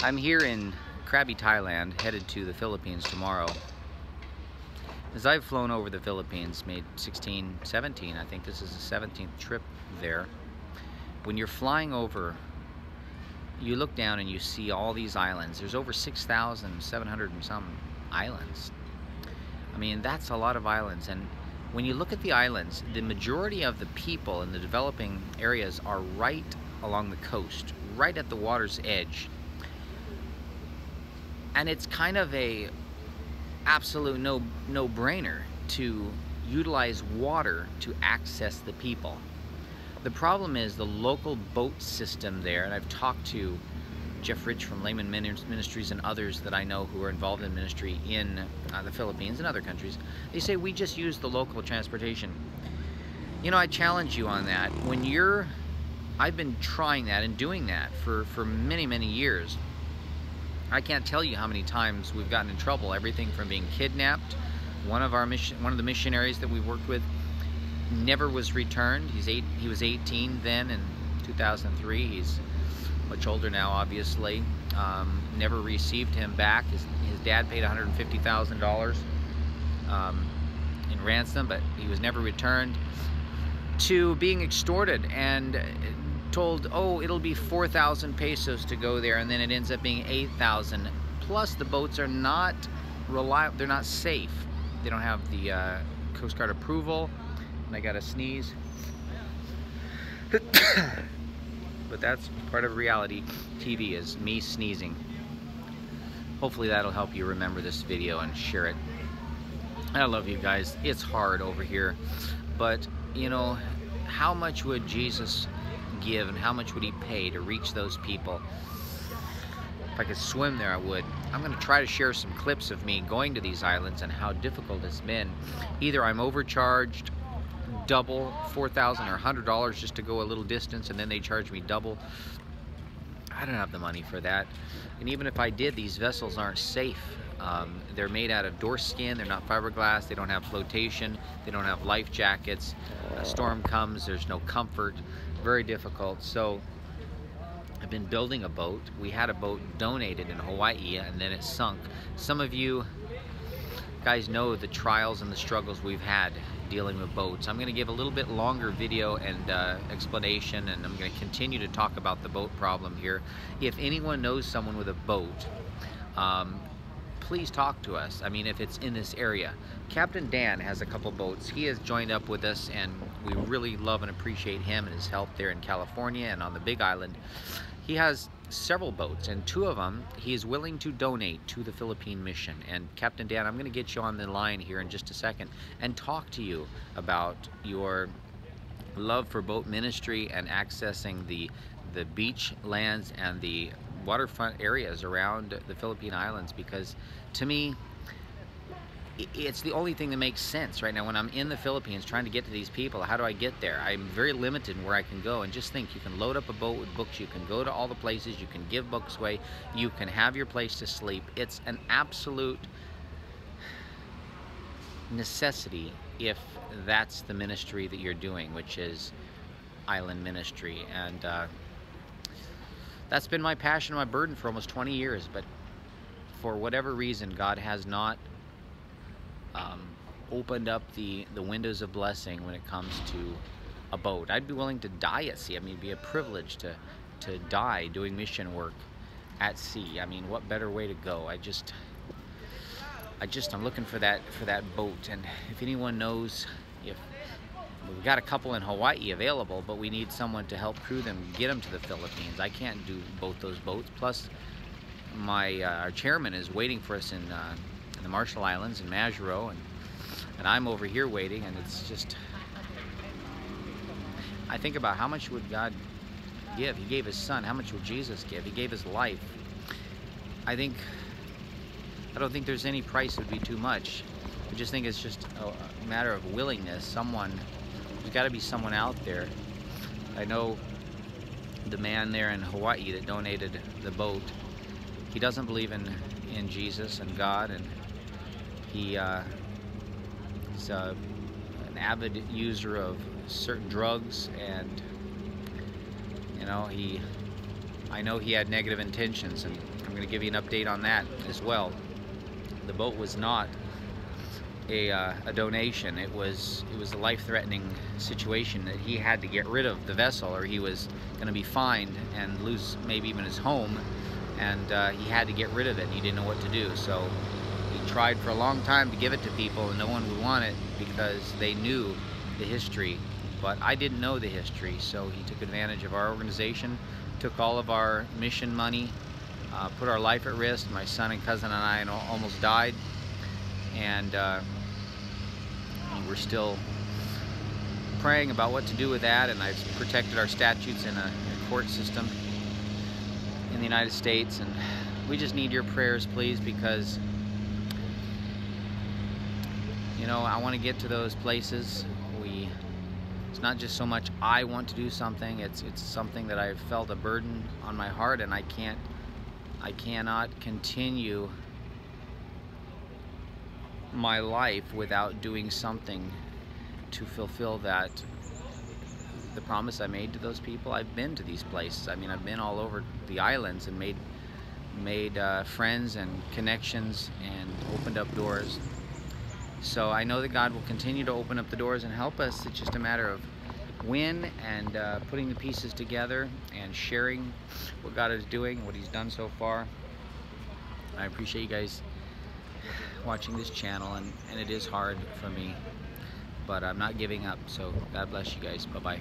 I'm here in Krabi, Thailand, headed to the Philippines tomorrow. As I've flown over the Philippines, made 16, 17, I think this is the 17th trip there. When you're flying over, you look down and you see all these islands. There's over 6,700 and some islands. I mean, that's a lot of islands. And when you look at the islands, the majority of the people in the developing areas are right along the coast, right at the water's edge. And it's kind of a absolute no-brainer to utilize water to access the people. The problem is the local boat system there, and I've talked to Jeff Rich from Layman Ministries and others that I know who are involved in ministry in the Philippines and other countries. They say we just use the local transportation. You know, I challenge you on that. I've been trying that and doing that for many, many years. I can't tell you how many times we've gotten in trouble. Everything from being kidnapped. One of the missionaries that we worked with never was returned. He was 18 then in 2003. He's much older now, obviously. Never received him back. His dad paid $150,000 in ransom, but he was never returned. To being extorted and told, oh, it'll be 4,000 pesos to go there, and then it ends up being 8,000. Plus, the boats are not reliable. They're not safe. They don't have the Coast Guard approval. And I gotta sneeze. But that's part of reality TV, is me sneezing. Hopefully that'll help you remember this video and share it. I love you guys. It's hard over here, but you know, how much would Jesus give and how much would he pay to reach those people? If I could swim there, I would. I'm going to try to share some clips of me going to these islands and how difficult it's been. Either I'm overcharged double, $4,000 or $100 just to go a little distance, and then they charge me double. I don't have the money for that. And even if I did, these vessels aren't safe. They're made out of door skin. They're not fiberglass. They don't have flotation. They don't have life jackets. A storm comes, there's no comfort. Very difficult. So I've been building a boat. We had a boat donated in Hawaii and then it sunk. Some of you guys know the trials and the struggles we've had dealing with boats. I'm going to give a little bit longer video and explanation, and I'm going to continue to talk about the boat problem here. If anyone knows someone with a boat, please talk to us. I mean, if it's in this area. Captain Dan has a couple boats. He has joined up with us, and we really love and appreciate him and his help there in California and on the Big Island. He has several boats, and two of them he is willing to donate to the Philippine mission. And Captain Dan, I'm going to get you on the line here in just a second and talk to you about your love for boat ministry and accessing the beach lands and the waterfront areas around the Philippine Islands, because to me it's the only thing that makes sense right now. When I'm in the Philippines trying to get to these people, how do I get there? I'm very limited in where I can go. And just think, you can load up a boat with books, you can go to all the places, you can give books away, you can have your place to sleep. It's an absolute necessity if that's the ministry that you're doing, which is island ministry. And that's been my passion, my burden for almost 20 years, but for whatever reason, God has not opened up the windows of blessing when it comes to a boat. I'd be willing to die at sea. I mean, it'd be a privilege to die doing mission work at sea. I mean, what better way to go? I'm looking for that boat. And if anyone knows, if we've got a couple in Hawaii available, but we need someone to help crew them, get them to the Philippines. I can't do both those boats. Plus, our chairman is waiting for us in the Marshall Islands in Majuro, and I'm over here waiting, and it's just, I think about how much would God give? He gave his son. How much would Jesus give? He gave his life. I don't think there's any price that would be too much. I just think it's just a matter of willingness. There's got to be someone out there. I know the man there in Hawaii that donated the boat. He doesn't believe in Jesus and God, and he's an avid user of certain drugs, and you know, I know he had negative intentions, and I'm going to give you an update on that as well. The boat was not a donation. It was a life-threatening situation that he had to get rid of the vessel, or he was going to be fined and lose maybe even his home, and he had to get rid of it. He didn't know what to do, so he tried for a long time to give it to people, and no one would want it because they knew the history, but I didn't know the history. So he took advantage of our organization, took all of our mission money, put our life at risk. My son and cousin and I almost died, and we're still praying about what to do with that. And I've protected our statutes in a court system in the United States, and we just need your prayers, please, because you know, I want to get to those places. It's not just so much I want to do something, it's something that I've felt a burden on my heart, and I cannot continue my life without doing something to fulfill that, the promise I made to those people. I've been to these places. I mean, I've been all over the islands and made friends and connections and opened up doors. So I know that God will continue to open up the doors and help us. It's just a matter of when, and putting the pieces together and sharing what God is doing, what He's done so far. I appreciate you guys watching this channel, and it is hard for me, but I'm not giving up. So God bless you guys. Bye-bye.